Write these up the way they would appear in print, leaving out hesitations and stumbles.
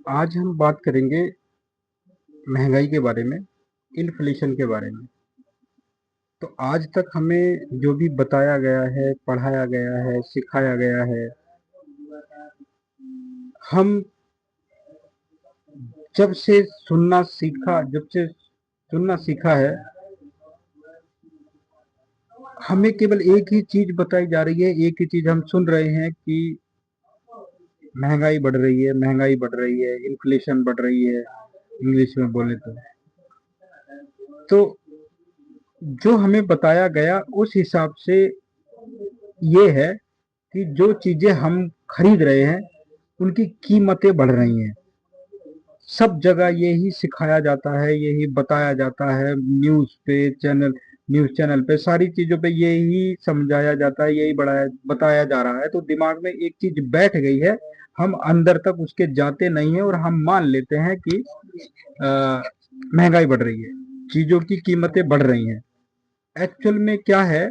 आज हम बात करेंगे महंगाई के बारे में, इन्फ्लेशन के बारे में। तो आज तक हमें जो भी बताया गया है, पढ़ाया गया है, सिखाया गया है, हम जब से सुनना सीखा है, हमें केवल एक ही चीज बताई जा रही है, एक ही चीज हम सुन रहे हैं कि महंगाई बढ़ रही है, महंगाई बढ़ रही है, इन्फ्लेशन बढ़ रही है, इंग्लिश में बोले तो जो हमें बताया गया उस हिसाब से ये है कि जो चीजें हम खरीद रहे हैं उनकी कीमतें बढ़ रही हैं। सब जगह यही सिखाया जाता है, यही बताया जाता है, न्यूज चैनल पे सारी चीजों पे यही समझाया जाता है, यही बढ़ाया बताया जा रहा है। तो दिमाग में एक चीज बैठ गई है, हम अंदर तक उसके जाते नहीं है और हम मान लेते हैं कि महंगाई बढ़ रही है, चीजों की कीमतें बढ़ रही हैं। एक्चुअल में क्या है,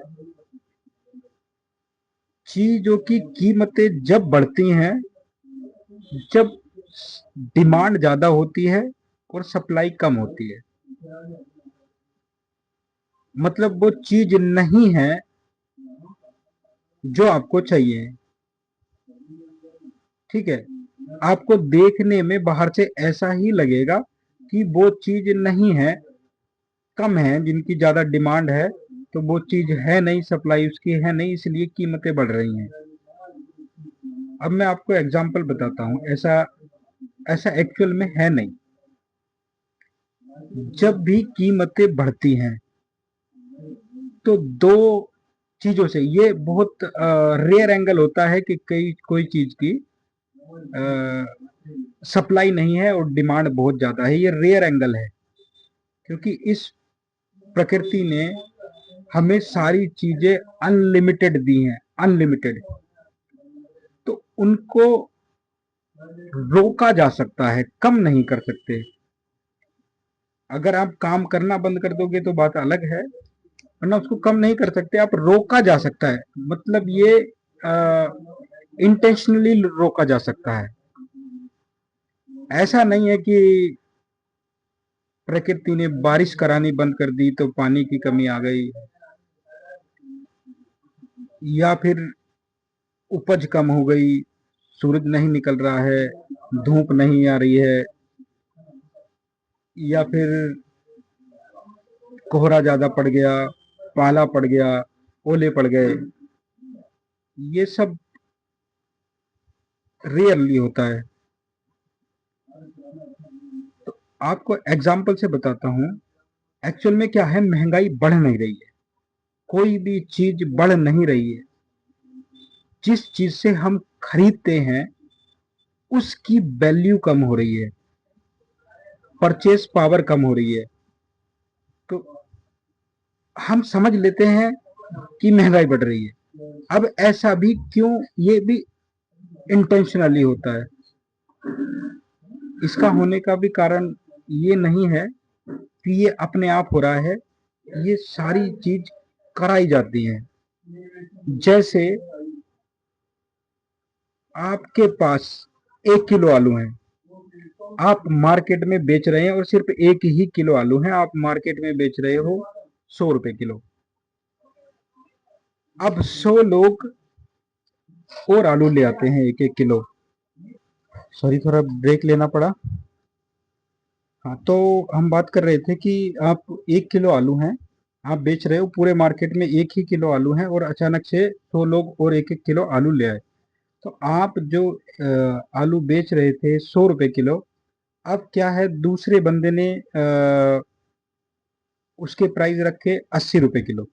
चीजों की कीमतें जब बढ़ती हैं जब डिमांड ज्यादा होती है और सप्लाई कम होती है। मतलब वो चीज नहीं है जो आपको चाहिए। ठीक है, आपको देखने में बाहर से ऐसा ही लगेगा कि वो चीज नहीं है, कम है, जिनकी ज्यादा डिमांड है तो वो चीज है नहीं, सप्लाई उसकी है नहीं, इसलिए कीमतें बढ़ रही हैं। अब मैं आपको एग्जांपल बताता हूँ, ऐसा ऐसा एक्चुअल में है नहीं। जब भी कीमतें बढ़ती हैं तो दो चीजों से, ये बहुत रेयर एंगल होता है कि कोई चीज की सप्लाई नहीं है और डिमांड बहुत ज्यादा है, ये रेयर एंगल है। क्योंकि इस प्रकृति ने हमें सारी चीजें अनलिमिटेड दी हैं, अनलिमिटेड। तो उनको रोका जा सकता है, कम नहीं कर सकते। अगर आप काम करना बंद कर दोगे तो बात अलग है, वरना उसको कम नहीं कर सकते, आप रोका जा सकता है। मतलब ये इंटेंशनली रोका जा सकता है। ऐसा नहीं है कि प्रकृति ने बारिश करानी बंद कर दी तो पानी की कमी आ गई, या फिर उपज कम हो गई, सूरज नहीं निकल रहा है, धूप नहीं आ रही है, या फिर कोहरा ज्यादा पड़ गया, पाला पड़ गया, ओले पड़ गए। ये सब रेयरली होता है। तो आपको एग्जाम्पल से बताता हूँ, एक्चुअल में क्या है, महंगाई बढ़ नहीं रही है, कोई भी चीज बढ़ नहीं रही है। जिस चीज से हम खरीदते हैं उसकी वैल्यू कम हो रही है, परचेस पावर कम हो रही है। तो हम समझ लेते हैं कि महंगाई बढ़ रही है। अब ऐसा भी क्यों, ये भी इंटेंशनली होता है। इसका होने का भी कारण ये नहीं है कि ये अपने आप हो रहा है, ये सारी चीज कराई जाती है। जैसे आपके पास 1 किलो आलू है, आप मार्केट में बेच रहे हैं, और सिर्फ 1 ही किलो आलू है, आप मार्केट में बेच रहे हो 100 रुपए किलो। अब 100 लोग और आलू ले आते हैं 1 1 किलो। सॉरी, थोड़ा ब्रेक लेना पड़ा। हाँ, तो हम बात कर रहे थे कि आप 1 किलो आलू हैं, आप बेच रहे हो, पूरे मार्केट में 1 ही किलो आलू हैं, और अचानक से 100 लोग और 1 1 किलो आलू ले आए। तो आप जो आलू बेच रहे थे 100 रुपए किलो, अब क्या है, दूसरे बंदे ने उसके प्राइस रखे 80 रुपए किलो।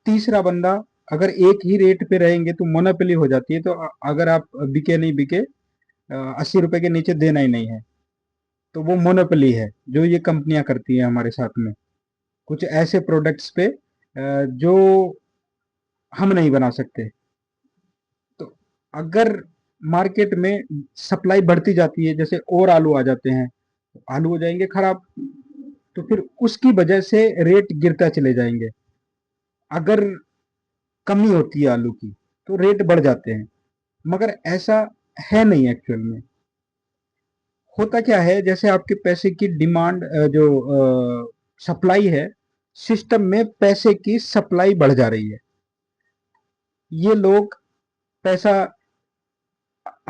तीसरा बंदा, अगर एक ही रेट पे रहेंगे तो मोनोपोली हो जाती है। तो अगर आप बिके नहीं बिके, 80 रुपए के नीचे देना ही नहीं है, तो वो मोनोपोली है जो ये कंपनियां करती हैं हमारे साथ में, कुछ ऐसे प्रोडक्ट्स पे जो हम नहीं बना सकते। तो अगर मार्केट में सप्लाई बढ़ती जाती है, जैसे और आलू आ जाते हैं, तो आलू हो जाएंगे खराब, तो फिर उसकी वजह से रेट गिरता चले जाएंगे। अगर कमी होती है आलू की तो रेट बढ़ जाते हैं। मगर ऐसा है नहीं एक्चुअल में। होता क्या है, जैसे आपके पैसे की डिमांड, जो सप्लाई है, सिस्टम में पैसे की सप्लाई बढ़ जा रही है। ये लोग पैसा,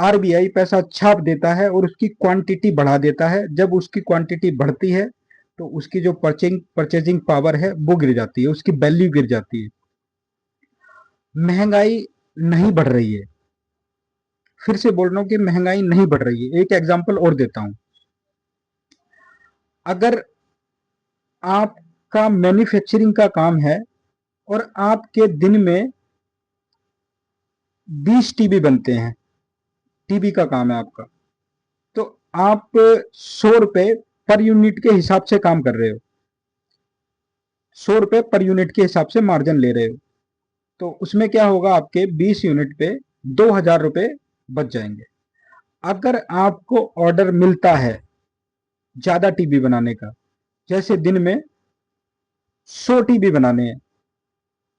आरबीआई पैसा छाप देता है और उसकी क्वांटिटी बढ़ा देता है। जब उसकी क्वांटिटी बढ़ती है तो उसकी जो परचेजिंग पावर है वो गिर जाती है, उसकी वैल्यू गिर जाती है। महंगाई नहीं बढ़ रही है। फिर से बोल रहा हूं कि महंगाई नहीं बढ़ रही है। एक एग्जांपल और देता हूं। अगर आपका मैन्युफैक्चरिंग का काम है और आपके दिन में 20 टीबी बनते हैं, टीबी का काम है आपका, तो आप 100 रुपए पर यूनिट के हिसाब से काम कर रहे हो, 100 रुपए पर यूनिट के हिसाब से मार्जिन ले रहे हो। तो उसमें क्या होगा, आपके 20 यूनिट पे 2,000 रुपए बच जाएंगे। अगर आपको ऑर्डर मिलता है ज्यादा टीबी बनाने का, जैसे दिन में 100 टीबी बनाने हैं,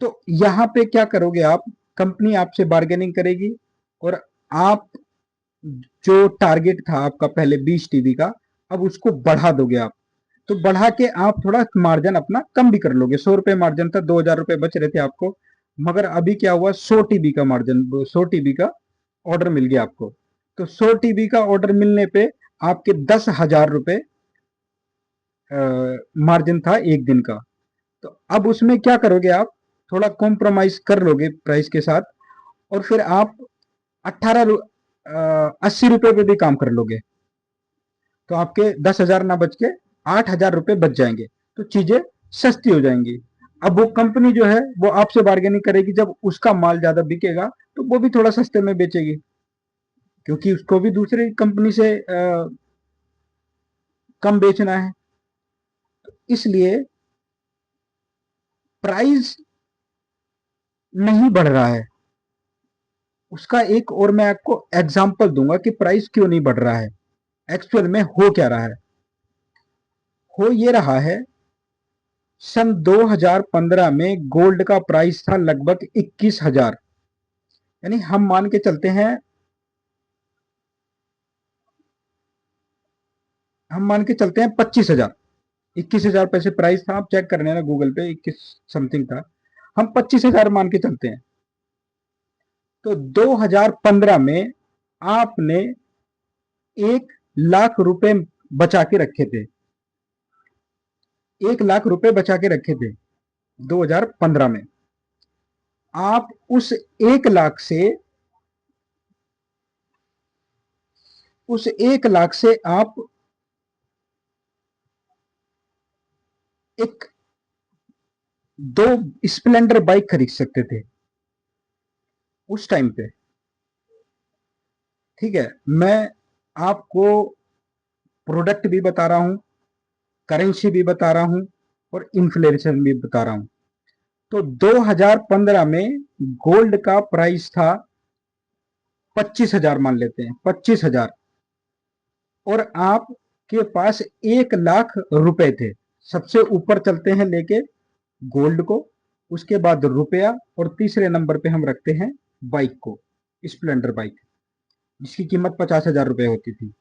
तो यहां पे क्या करोगे आप, कंपनी आपसे बार्गेनिंग करेगी और आप जो टारगेट था आपका पहले 20 टीबी का, अब उसको बढ़ा दोगे आप। तो बढ़ा के आप थोड़ा मार्जिन अपना कम भी कर लोगे। 100 रुपए मार्जिन था, 2,000 रुपए बच रहे थे आपको, मगर अभी क्या हुआ, 100 टीबी का मार्जिन, 100 टीबी का ऑर्डर मिल गया आपको। तो 100 टीबी का ऑर्डर मिलने पे आपके 10,000 रुपए मार्जिन था एक दिन का। तो अब उसमें क्या करोगे आप, थोड़ा कॉम्प्रोमाइज कर लोगे प्राइस के साथ, और फिर आप 80 रुपए पे भी काम कर लोगे। तो आपके 10,000 ना बच के 8,000 रुपए बच जाएंगे। तो चीजें सस्ती हो जाएंगी। अब वो कंपनी जो है वो आपसे बार्गेनिंग करेगी, जब उसका माल ज्यादा बिकेगा तो वो भी थोड़ा सस्ते में बेचेगी, क्योंकि उसको भी दूसरी कंपनी से कम बेचना है। इसलिए प्राइस नहीं बढ़ रहा है। उसका एक और मैं आपको एग्जांपल दूंगा कि प्राइस क्यों नहीं बढ़ रहा है। एक्चुअल में हो क्या रहा है, हो ये रहा है, सन 2015 में गोल्ड का प्राइस था लगभग 21,000। यानी हम मान के चलते हैं, हम मान के चलते हैं 25,000, 21,000 पैसे प्राइस था। आप चेक कर लेना गूगल पे, 21 समथिंग था। हम 25,000 मान के चलते हैं। तो 2015 में आपने 1 लाख रुपए बचा के रखे थे, 1 लाख रुपए बचा के रखे थे 2015 में। आप उस 1 लाख से, उस 1 लाख से आप एक 2 स्प्लेंडर बाइक खरीद सकते थे उस टाइम पे। ठीक है, मैं आपको प्रोडक्ट भी बता रहा हूं, करेंसी भी बता रहा हूं, और इन्फ्लेशन भी बता रहा हूं। तो 2015 में गोल्ड का प्राइस था 25,000, मान लेते हैं 25,000, और आपके पास 1 लाख रुपए थे। सबसे ऊपर चलते हैं लेके गोल्ड को, उसके बाद रुपया, और तीसरे नंबर पे हम रखते हैं बाइक को, स्प्लेंडर बाइक, जिसकी कीमत 50,000 रुपए होती थी।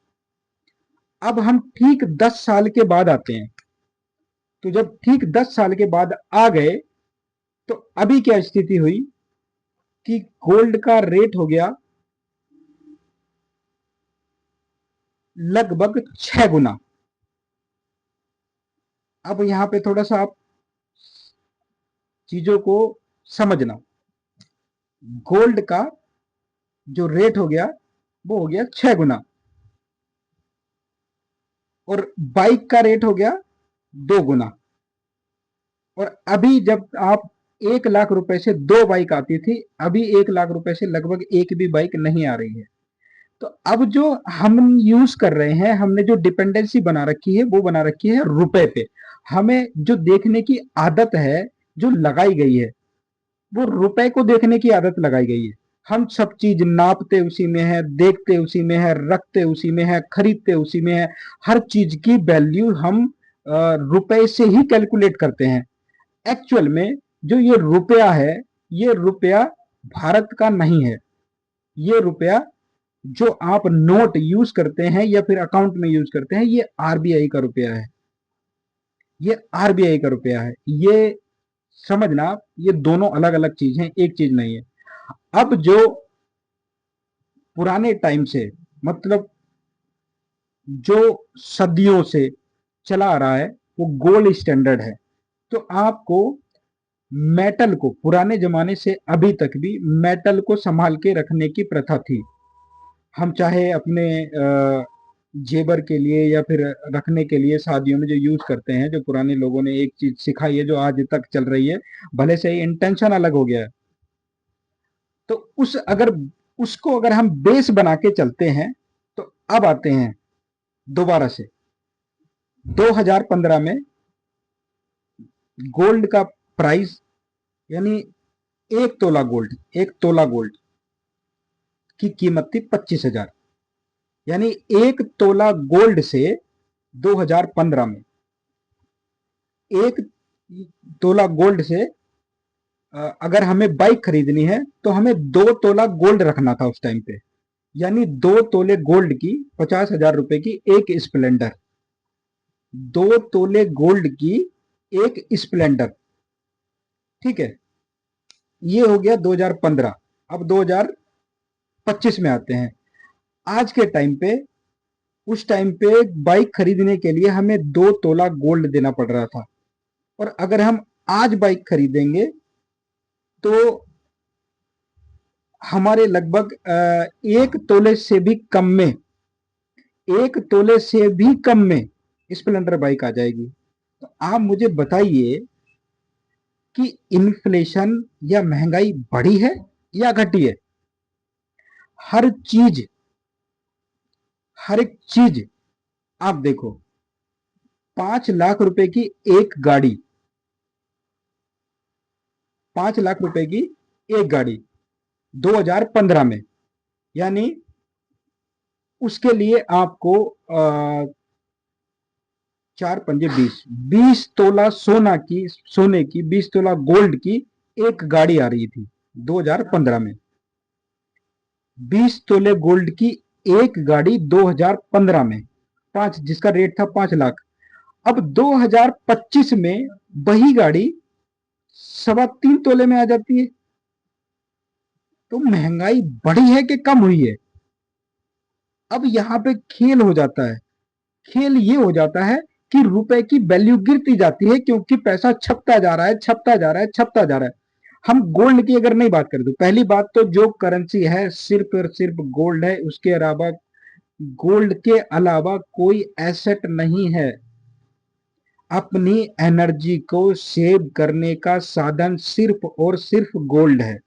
अब हम ठीक 10 साल के बाद आते हैं। तो जब ठीक 10 साल के बाद आ गए, तो अभी क्या स्थिति हुई कि गोल्ड का रेट हो गया लगभग 6 गुना। अब यहां पे थोड़ा सा आप चीजों को समझना। गोल्ड का जो रेट हो गया वो हो गया 6 गुना, और बाइक का रेट हो गया 2 गुना। और अभी जब आप 1 लाख रुपए से 2 बाइक आती थी, अभी 1 लाख रुपए से लगभग एक भी बाइक नहीं आ रही है। तो अब जो हम यूज कर रहे हैं, हमने जो डिपेंडेंसी बना रखी है वो बना रखी है रुपए पे। हमें जो देखने की आदत है, जो लगाई गई है, वो रुपए को देखने की आदत लगाई गई है। हम सब चीज नापते उसी में है, देखते उसी में है, रखते उसी में है, खरीदते उसी में है। हर चीज की वैल्यू हम रुपए से ही कैलकुलेट करते हैं। एक्चुअल में जो ये रुपया है, ये रुपया भारत का नहीं है। ये रुपया जो आप नोट यूज करते हैं या फिर अकाउंट में यूज करते हैं, ये आरबीआई का रुपया है, ये आरबीआई का रुपया है। ये समझना, ये दोनों अलग अलग चीज हैं, एक चीज नहीं है। अब जो पुराने टाइम से, मतलब जो सदियों से चला आ रहा है, वो गोल्ड स्टैंडर्ड है। तो आपको मेटल को, पुराने जमाने से अभी तक भी मेटल को संभाल के रखने की प्रथा थी। हम चाहे अपने जेबर के लिए या फिर रखने के लिए शादियों में जो यूज करते हैं, जो पुराने लोगों ने एक चीज सिखाई है जो आज तक चल रही है, भले से इंटेंशन अलग हो गया है, तो उसको अगर हम बेस बना के चलते हैं, तो अब आते हैं दोबारा से 2015 में गोल्ड का प्राइस, यानी एक तोला गोल्ड की कीमत थी 25,000। यानी एक तोला गोल्ड से 2015 में, एक तोला गोल्ड से अगर हमें बाइक खरीदनी है तो हमें 2 तोला गोल्ड रखना था उस टाइम पे। यानी 2 तोले गोल्ड की 50,000 रुपए की एक स्प्लेंडर, 2 तोले गोल्ड की एक स्प्लेंडर। ठीक है, ये हो गया 2015। अब 2025 में आते हैं। आज के टाइम पे, उस टाइम पे बाइक खरीदने के लिए हमें 2 तोला गोल्ड देना पड़ रहा था, और अगर हम आज बाइक खरीदेंगे तो हमारे लगभग 1 तोले से भी कम में, 1 तोले से भी कम में स्प्लेंडर बाइक आ जाएगी। तो आप मुझे बताइए कि इन्फ्लेशन या महंगाई बढ़ी है या घटी है? हर चीज, हर एक चीज आप देखो, 5 लाख रुपए की एक गाड़ी, 5 लाख रुपए की एक गाड़ी 2015 में, यानी उसके लिए आपको 4 पंजे 20, 20 तोला सोने की 20 तोला गोल्ड की एक गाड़ी आ रही थी 2015 में। 20 तोले गोल्ड की एक गाड़ी 2015 में, पांच, जिसका रेट था 5 लाख। अब 2025 में वही गाड़ी 3.25 तोले में आ जाती है। तो महंगाई बढ़ी है कि कम हुई है? अब यहां पे खेल हो जाता है। खेल ये हो जाता है कि रुपए की वैल्यू गिरती जाती है, क्योंकि पैसा छपता जा रहा है, छपता जा रहा है, छपता जा रहा है। हम गोल्ड की अगर नहीं बात करें, तो पहली बात तो जो करेंसी है सिर्फ और सिर्फ गोल्ड है, उसके अलावा, गोल्ड के अलावा कोई एसेट नहीं है। अपनी एनर्जी को सेव करने का साधन सिर्फ और सिर्फ गोल्ड है।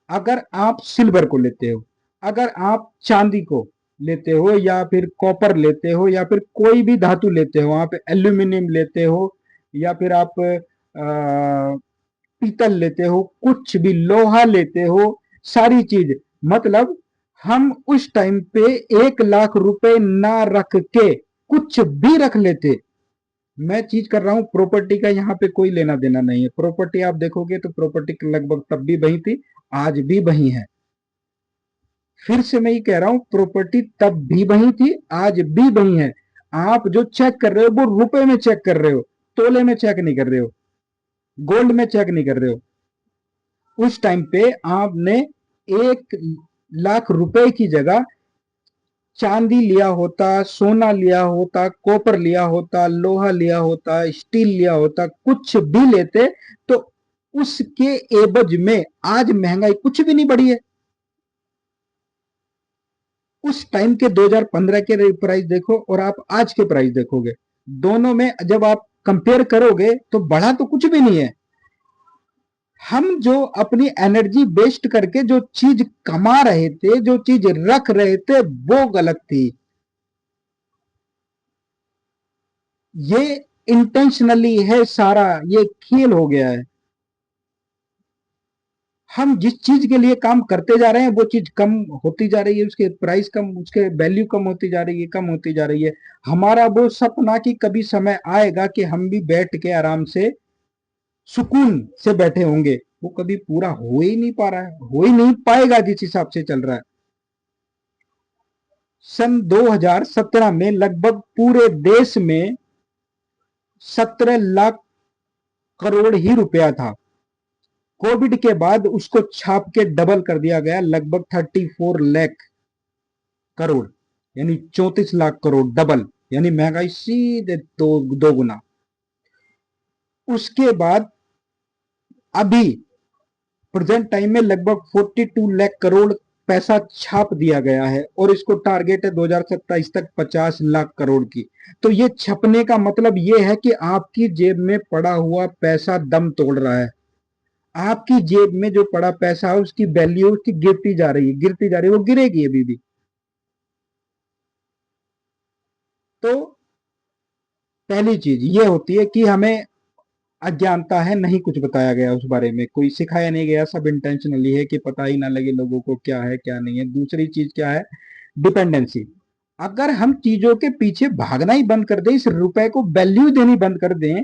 अगर आप सिल्वर को लेते हो, अगर आप चांदी को लेते हो, या फिर कॉपर लेते हो, या फिर कोई भी धातु लेते हो, आप एल्यूमिनियम लेते हो, या फिर आप पीतल लेते हो, कुछ भी लोहा लेते हो, सारी चीज, मतलब हम उस टाइम पे 1 लाख रुपए ना रख के कुछ भी रख लेते। मैं चीज कर रहा हूं, प्रॉपर्टी का यहाँ पे कोई लेना देना नहीं है। प्रॉपर्टी आप देखोगे तो प्रॉपर्टी लगभग तब भी वही थी, आज भी वही है। फिर से मैं ये कह रहा हूं, प्रॉपर्टी तब भी वही थी, आज भी वही है। आप जो चेक कर रहे हो वो रुपए में चेक कर रहे हो, तोले में चेक नहीं कर रहे हो, गोल्ड में चेक नहीं कर रहे हो। उस टाइम पे आपने 1 लाख रुपए की जगह चांदी लिया होता, सोना लिया होता, कॉपर लिया होता, लोहा लिया होता, स्टील लिया होता, कुछ भी लेते, तो उसके एवज में आज महंगाई कुछ भी नहीं बढ़ी है। उस टाइम के 2015 के प्राइस देखो और आप आज के प्राइस देखोगे, दोनों में जब आप कंपेयर करोगे तो बढ़ा तो कुछ भी नहीं है। हम जो अपनी एनर्जी वेस्ट करके जो चीज कमा रहे थे, जो चीज रख रहे थे, वो गलत थी। ये इंटेंशनली है, सारा ये खेल हो गया है। हम जिस चीज के लिए काम करते जा रहे हैं वो चीज कम होती जा रही है, उसके प्राइस कम, उसके वैल्यू कम होती जा रही है, कम होती जा रही है। हमारा वो सपना कि कभी समय आएगा कि हम भी बैठ के आराम से सुकून से बैठे होंगे, वो कभी पूरा हो ही नहीं पा रहा है, हो ही नहीं पाएगा जिस हिसाब से चल रहा है। सन 2017 में लगभग पूरे देश में 17 लाख करोड़ ही रुपया था। कोविड के बाद उसको छाप के डबल कर दिया गया, लगभग 34 लाख करोड़, यानी 34 लाख करोड़, डबल, यानी महंगाई सीधे दो गुना। उसके बाद अभी प्रेजेंट टाइम में लगभग 42 लाख करोड़ पैसा छाप दिया गया है और इसको टारगेट है 2027 तक 50 लाख करोड़ की। तो ये छपने का मतलब ये है कि आपकी जेब में पड़ा हुआ पैसा दम तोड़ रहा है। आपकी जेब में जो पड़ा पैसा है उसकी वैल्यू उसकी गिरती जा रही है, गिरती जा रही है, वो गिरेगी अभी भी। तो पहली चीज ये होती है कि हमें अज्ञानता है, नहीं कुछ बताया गया उस बारे में, कोई सिखाया नहीं गया, सब इंटेंशनली है कि पता ही ना लगे लोगों को क्या है क्या नहीं है। दूसरी चीज क्या है, डिपेंडेंसी। अगर हम चीजों के पीछे भागना ही बंद कर दें, इस रुपए को वैल्यू देनी बंद कर दें,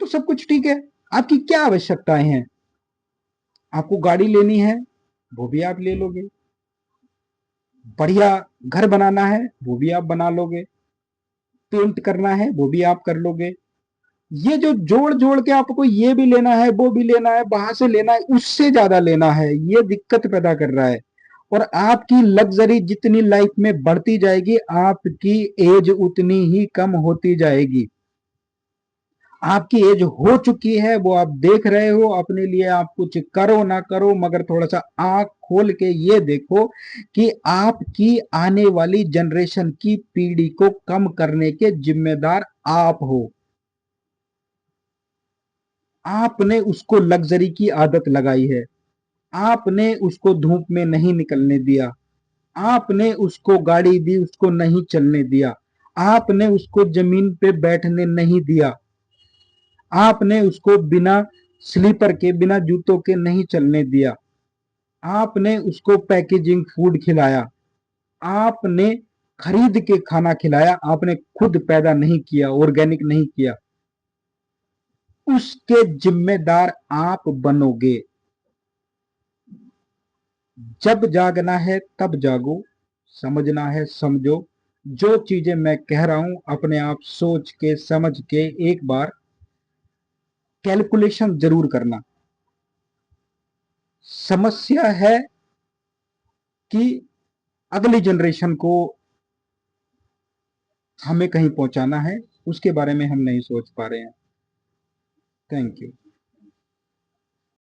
तो सब कुछ ठीक है। आपकी क्या आवश्यकताएं हैं? आपको गाड़ी लेनी है, वो भी आप ले लोगे। बढ़िया घर बनाना है, वो भी आप बना लोगे। पेंट करना है, वो भी आप कर लोगे। ये जो जोड़ जोड़ के आपको ये भी लेना है, वो भी लेना है, वहां से लेना है, उससे ज्यादा लेना है, ये दिक्कत पैदा कर रहा है। और आपकी लग्जरी जितनी लाइफ में बढ़ती जाएगी, आपकी एज उतनी ही कम होती जाएगी। आपकी एज हो चुकी है, वो आप देख रहे हो। अपने लिए आप कुछ करो ना करो, मगर थोड़ा सा आंख खोल के ये देखो कि आपकी आने वाली जनरेशन की पीढ़ी को कम करने के जिम्मेदार आप हो। आपने उसको लग्जरी की आदत लगाई है, आपने उसको धूप में नहीं निकलने दिया, आपने उसको गाड़ी दी, उसको नहीं चलने दिया, आपने उसको जमीन पे बैठने नहीं दिया, आपने उसको बिना स्लीपर के, बिना जूतों के नहीं चलने दिया, आपने उसको पैकेजिंग फूड खिलाया, आपने खरीद के खाना खिलाया, आपने खुद पैदा नहीं किया, ऑर्गेनिक नहीं किया। उसके जिम्मेदार आप बनोगे। जब जागना है तब जागो, समझना है समझो। जो चीजें मैं कह रहा हूं अपने आप सोच के समझ के एक बार कैलकुलेशन जरूर करना। समस्या है कि अगली जनरेशन को हमें कहीं पहुंचाना है, उसके बारे में हम नहीं सोच पा रहे हैं। Thank you.